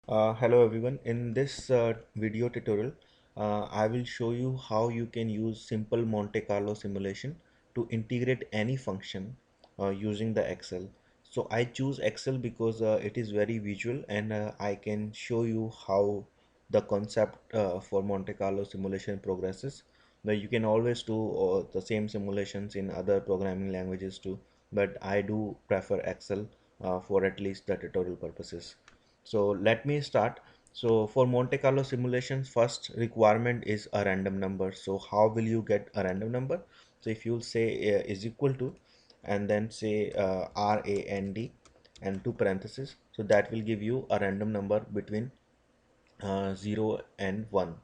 Hello everyone. In this video tutorial, I will show you how you can use simple Monte Carlo simulation to integrate any function using the Excel. So I choose Excel because it is very visual and I can show you how the concept for Monte Carlo simulation progresses. Now you can always do the same simulations in other programming languages too, but I do prefer Excel for at least the tutorial purposes. So let me start. So for Monte Carlo simulations, first requirement is a random number. So how will you get a random number? So if you'll say is equal to and then say RAND and two parentheses, so that will give you a random number between 0 and 1.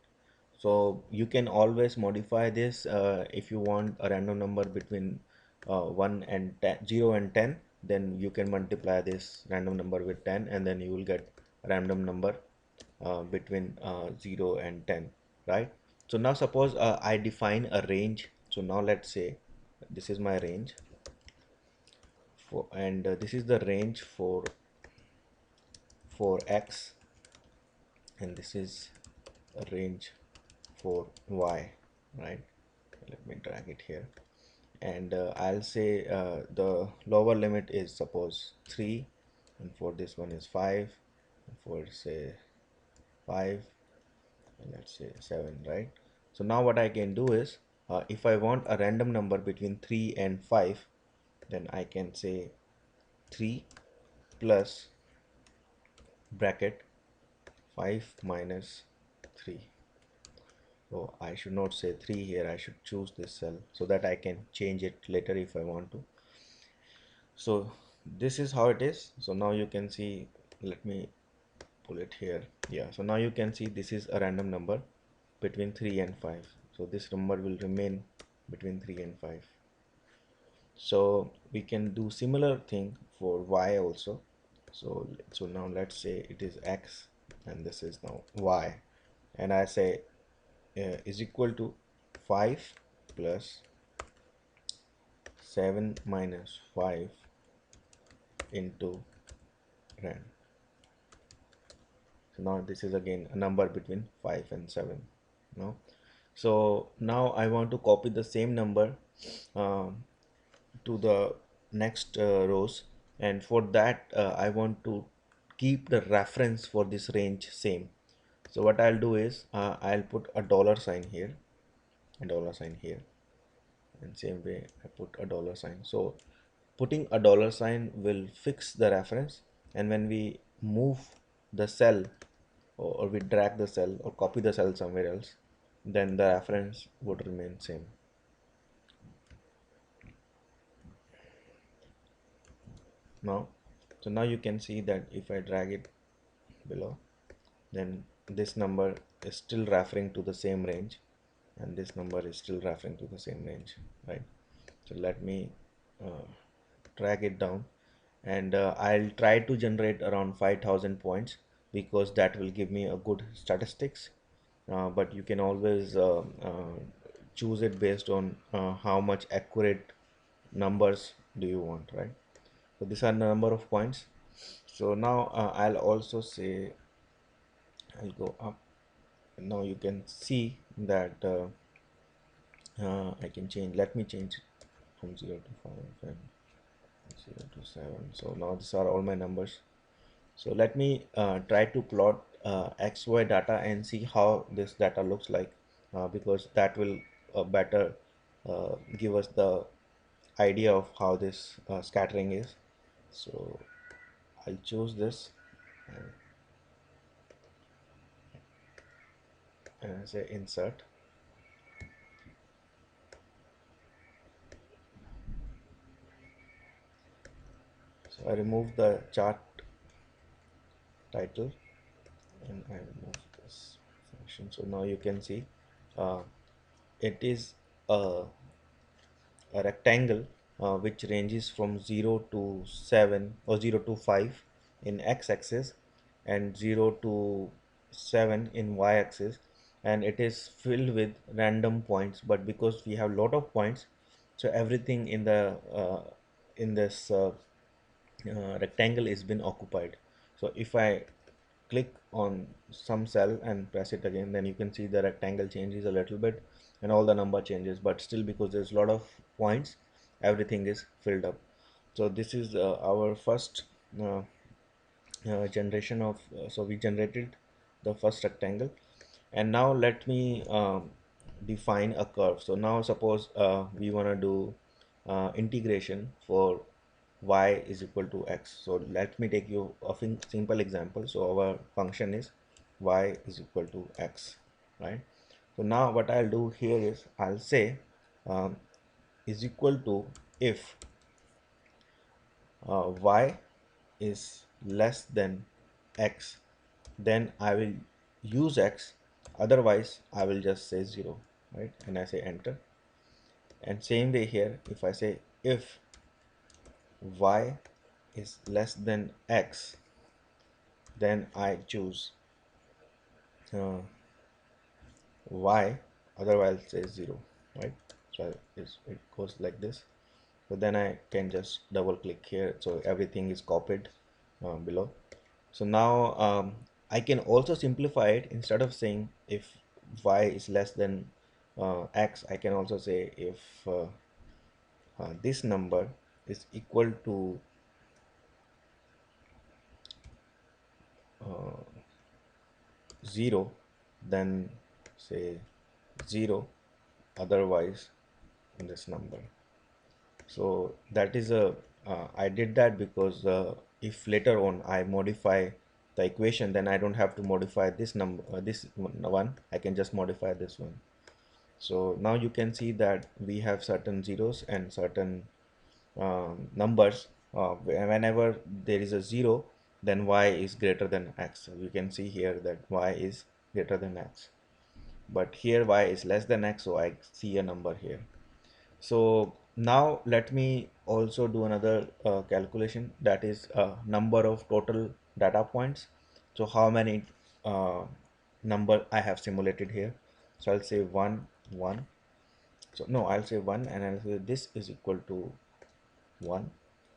So you can always modify this if you want a random number between 1 and 10, 0 and 10, then you can multiply this random number with 10 and then you will get a random number between 0 and 10, right? So now suppose I define a range. So now let's say this is my range for, and this is the range for x, and this is a range for y, right? Let me drag it here, and I'll say the lower limit is suppose 3, and for this one is 5, and for say 5, and let's say 7, right? So now what I can do is if I want a random number between 3 and 5, then I can say 3 plus bracket 5 minus 3. So I should not say 3 here, I should choose this cell so that I can change it later if I want to. So this is how it is. So now you can see, let me pull it here. Yeah, so now you can see this is a random number between 3 and 5. So this number will remain between 3 and 5. So we can do similar thing for y also. So now let's say it is x and this is now y, and I say is equal to 5 plus 7 minus 5 into rand. So now this is again a number between 5 and 7. No, so now I want to copy the same number um, to the next rows, and for that I want to keep the reference for this range same. So what I'll do is I'll put a dollar sign here, a dollar sign here, and same way I put a dollar sign. So putting a dollar sign will fix the reference, and when we move the cell, or we drag the cell or copy the cell somewhere else, then the reference would remain same. Now, so now you can see that if I drag it below, then this number is still referring to the same range, and this number is still referring to the same range, right? So let me uh, drag it down, and I'll try to generate around 5,000 points because that will give me a good statistics, but you can always choose it based on how much accurate numbers do you want, right? So these are the number of points. So now I'll also say I'll go up. Now you can see that I can change, let me change it from 0 to 5 and 0 to 7. So now these are all my numbers. So let me try to plot XY data and see how this data looks like, because that will better give us the idea of how this scattering is. So I'll choose this and say insert. So I remove the chart title and I remove this function. So now you can see uh, it is a rectangle which ranges from 0 to 7 or 0 to 5 in x-axis and 0 to 7 in y-axis, and it is filled with random points, but because we have lot of points, so everything in the in this rectangle is been occupied. So if I click on some cell and press it again, then you can see the rectangle changes a little bit and all the number changes, but still because there's a lot of points, everything is filled up. So this is our first uh, generation of so we generated the first rectangle. And now let me define a curve. So now suppose we want to do integration for y is equal to x. So let me take you a simple example. So our function is y is equal to x, right? So now what I'll do here is I'll say um, is equal to if y is less than x, then I will use x, otherwise I will just say 0, right? And I say enter. And same way here, if I say if y is less than x, then I choose uh, y, otherwise say 0, right? So it goes like this. So then I can just double click here, so everything is copied below. So now I can also simplify it. Instead of saying if y is less than x, I can also say if this number is equal to uh, 0, then say 0, otherwise this number. So that is a I did that because if later on I modify the equation, then I don't have to modify this number, this one. I can just modify this one. So now you can see that we have certain zeros and certain numbers. Whenever there is a 0, then y is greater than x. So you can see here that y is greater than x. But here y is less than x, so I see a number here. So now let me also do another calculation, that is number of total data points. So how many uh, number I have simulated here. So I'll say 1 1. So no, I'll say 1 and I'll say this is equal to 1,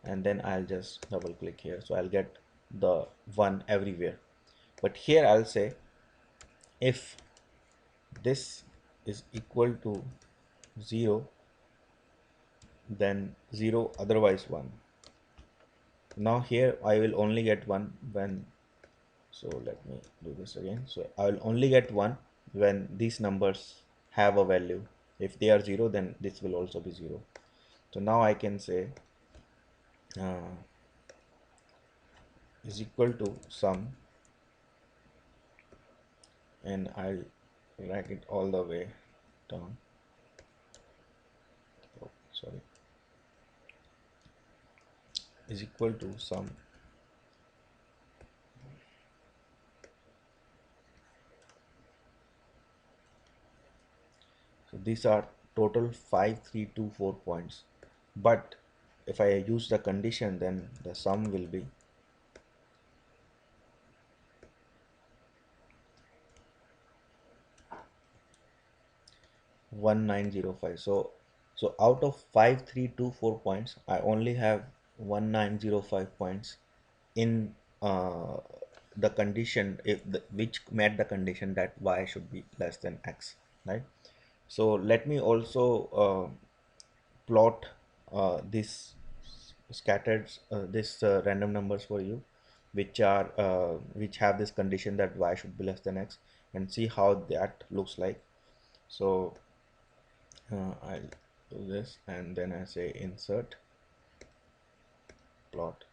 and then I'll just double click here, so I'll get the 1 everywhere. But here I'll say if this is equal to 0, then 0, otherwise 1. Now here I will only get 1 when, so let me do this again. So I will only get 1 when these numbers have a value. If they are 0, then this will also be 0. So now I can say uh, is equal to sum, and I'll write it all the way down. Oh, sorry, is equal to sum. So these are total 5 3 2 4 points, but if I use the condition, then the sum will be 1905. So out of 5 3 2 4 points, I only have 1905 points in the condition, if which met the condition that y should be less than x, right? So let me also plot this scattered this random numbers for you, which have this condition that y should be less than x, and see how that looks like. So I'll do this, and then I say insert plot.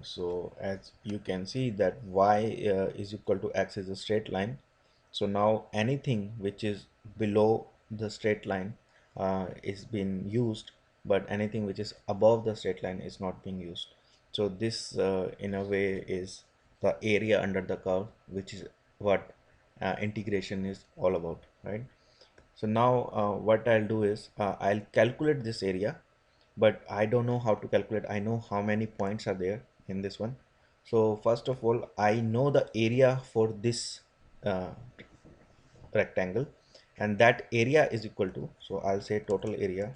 So as you can see that y is equal to x is a straight line. So now anything which is below the straight line is being used, but anything which is above the straight line is not being used. So this in a way is the area under the curve, which is what integration is all about, right? So now what I'll do is I'll calculate this area, but I don't know how to calculate. I know how many points are there in this one. So first of all, I know the area for this uh, rectangle, and that area is equal to, so I'll say total area,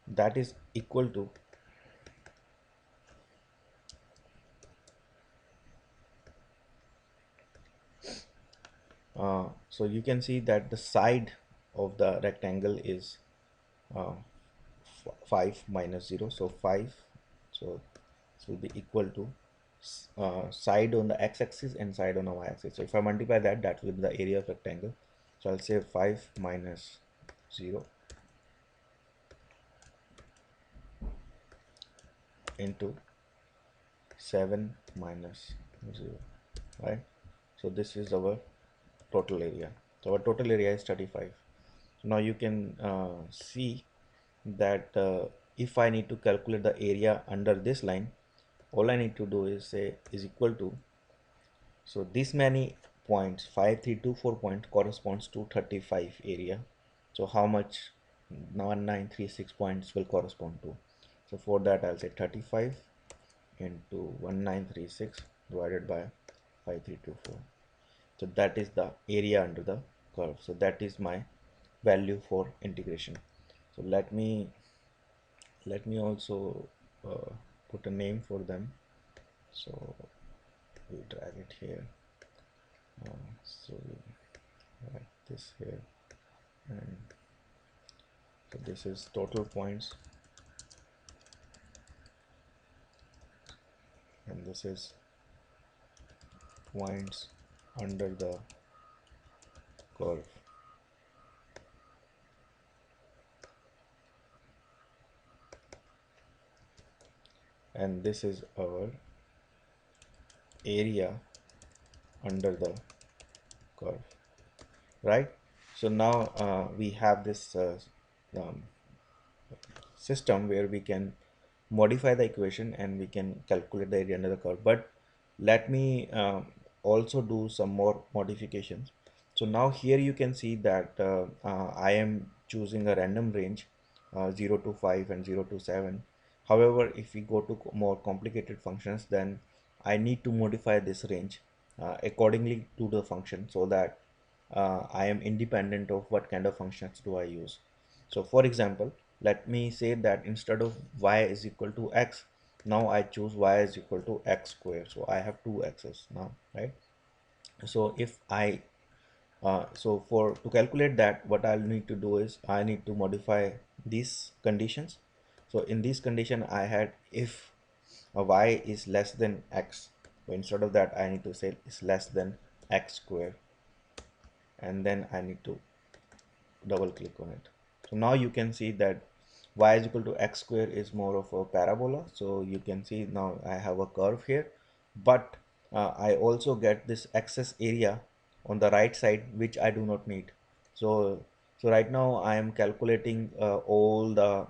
that is equal to so you can see that the side of the rectangle is uh, 5 minus 0, so 5, so this will be equal to side on the x-axis and side on the y-axis. So if I multiply that, that will be the area of rectangle. So I'll say 5 minus 0 into 7 minus 0, right? So this is our total area. So our total area is 35. Now you can see that if I need to calculate the area under this line, all I need to do is say is equal to, so this many points, 5324 points corresponds to 35 area. So how much 1936 points will correspond to? So for that I'll say 35 into 1936 divided by 5324. So that is the area under the curve. So that is my value for integration. So let me also put a name for them. So we'll drag it here. So we'll write this here, and so this is total points, and this is points under the curve. And this is our area under the curve, right? So now we have this um, system where we can modify the equation and we can calculate the area under the curve. But let me also do some more modifications. So now here you can see that I am choosing a random range 0 to 5 and 0 to 7. However, if we go to more complicated functions, then I need to modify this range accordingly to the function, so that I am independent of what kind of functions do I use. So for example, let me say that instead of y is equal to x, now I choose y is equal to x square. So I have two x's now, right? So if I so for to calculate that, what I'll need to do is I need to modify these conditions. So in this condition I had, if y is less than x, so instead of that I need to say is less than x square, and then I need to double click on it. So now you can see that y is equal to x square is more of a parabola. So you can see now I have a curve here, but I also get this excess area on the right side, which I do not need. So right now I am calculating all the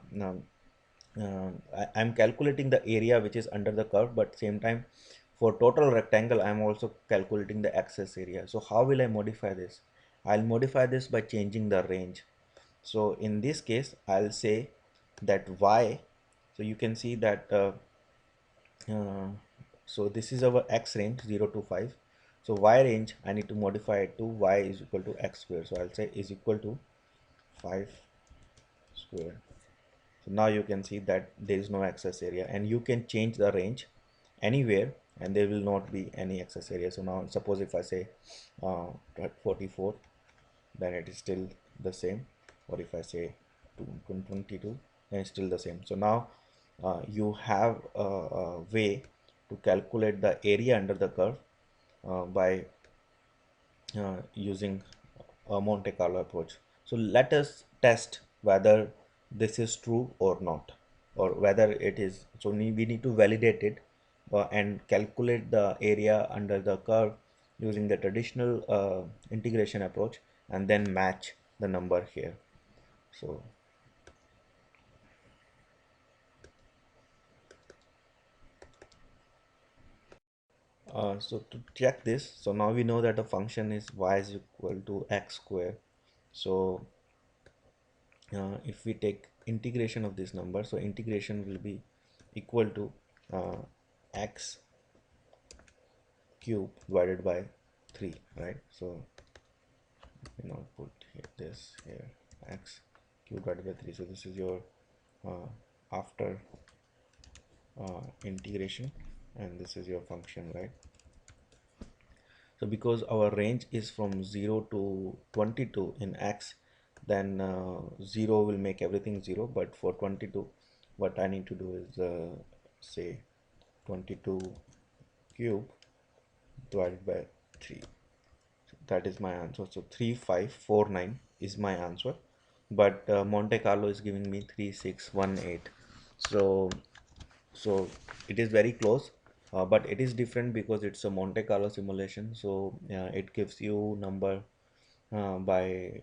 I'm calculating the area which is under the curve, but same time for total rectangle I'm also calculating the excess area. So how will I modify this? I'll modify this by changing the range. So in this case I'll say that y, so you can see that uh, so this is our x range 0 to 5. So y range I need to modify it to y is equal to x square. So I'll say is equal to 5 square. So now you can see that there is no excess area, and you can change the range anywhere and there will not be any excess area. So now suppose if I say 44, then it is still the same, or if I say 22, then it's still the same. So now you have a way to calculate the area under the curve by using a Monte Carlo approach. So let us test whether this is true or not, or whether it is. So we need to validate it and calculate the area under the curve using the traditional integration approach, and then match the number here. So so to check this, so now we know that the function is y is equal to x square. So if we take integration of this number, so integration will be equal to x cube divided by 3, right? So put here, this here, x cube divided by 3. So this is your after integration, and this is your function, right? So because our range is from 0 to 22 in x, then 0 will make everything 0, but for 22 what I need to do is say 22 cube divided by 3. That is my answer. So 3549 is my answer, but Monte Carlo is giving me 3618. So it is very close, but it is different because it's a Monte Carlo simulation. So it gives you number by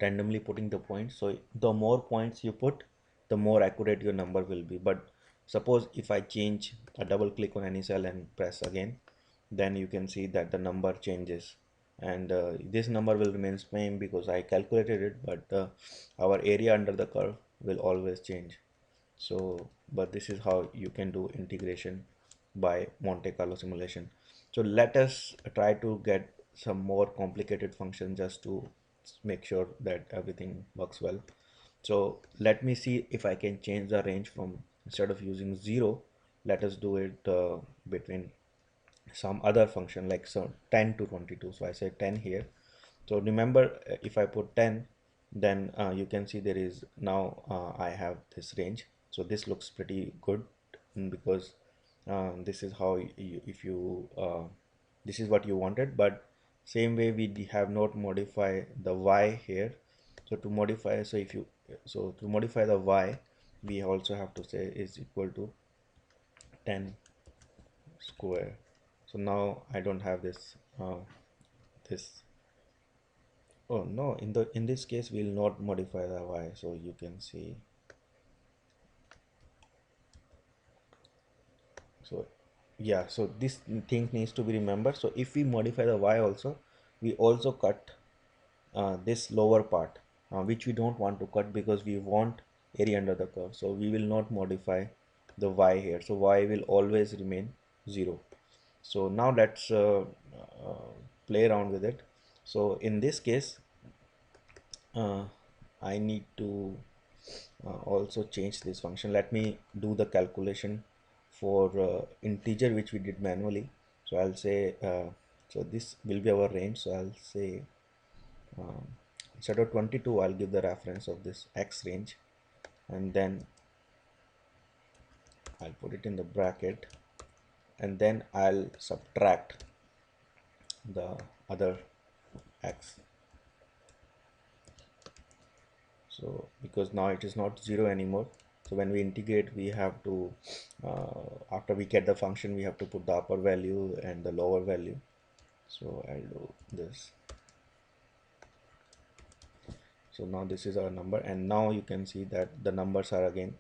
randomly putting the points. So the more points you put, the more accurate your number will be. But suppose if I change a double click on any cell and press again, then you can see that the number changes, and this number will remain same because I calculated it, but our area under the curve will always change. So but this is how you can do integration by Monte Carlo simulation. So let us try to get some more complicated function just to make sure that everything works well. So let me see if I can change the range from, instead of using 0, let us do it between some other function like 10 to 22. So I say 10 here. So remember, if I put 10, then you can see there is now I have this range. So this looks pretty good, because this is how if you this is what you wanted, but same way we have not modify the y here. So to modify, to modify the y, we also have to say is equal to 10 square. So now I don't have this. Oh no, in this case we'll not modify the y. So you can see, so yeah, so this thing needs to be remembered. So if we modify the y also, we also cut this lower part, which we don't want to cut because we want area under the curve. So we will not modify the y here. So y will always remain 0. So now let's play around with it. So in this case, I need to also change this function. Let me do the calculation for integer which we did manually. So I'll say so this will be our range. So I'll say um, instead of 22, I'll give the reference of this x range, and then I'll put it in the bracket, and then I'll subtract the other x. So because now it is not 0 anymore, so when we integrate, we have to after we get the function, we have to put the upper value and the lower value. So I'll do this. So now this is our number, and now you can see that the numbers are again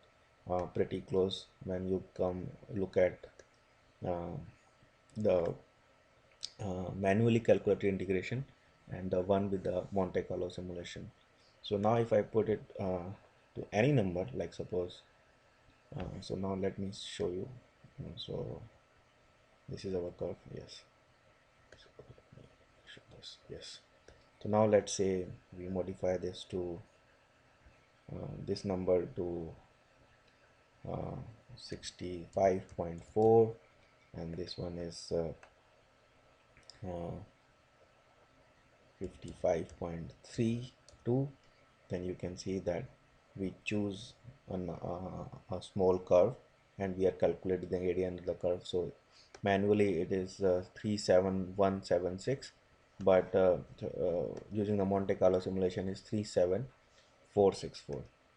pretty close when you come look at uh, the manually calculated integration and the one with the Monte Carlo simulation. So now if I put it to any number, like suppose so now let me show you. So this is our curve. Yes, so let me show this. Yes, so now let's say we modify this to this number to 65.4, and this one is 55.32. Then you can see that we choose a small curve, and we are calculating the area under the curve. So manually it is 37176, but using the Monte Carlo simulation is 37464.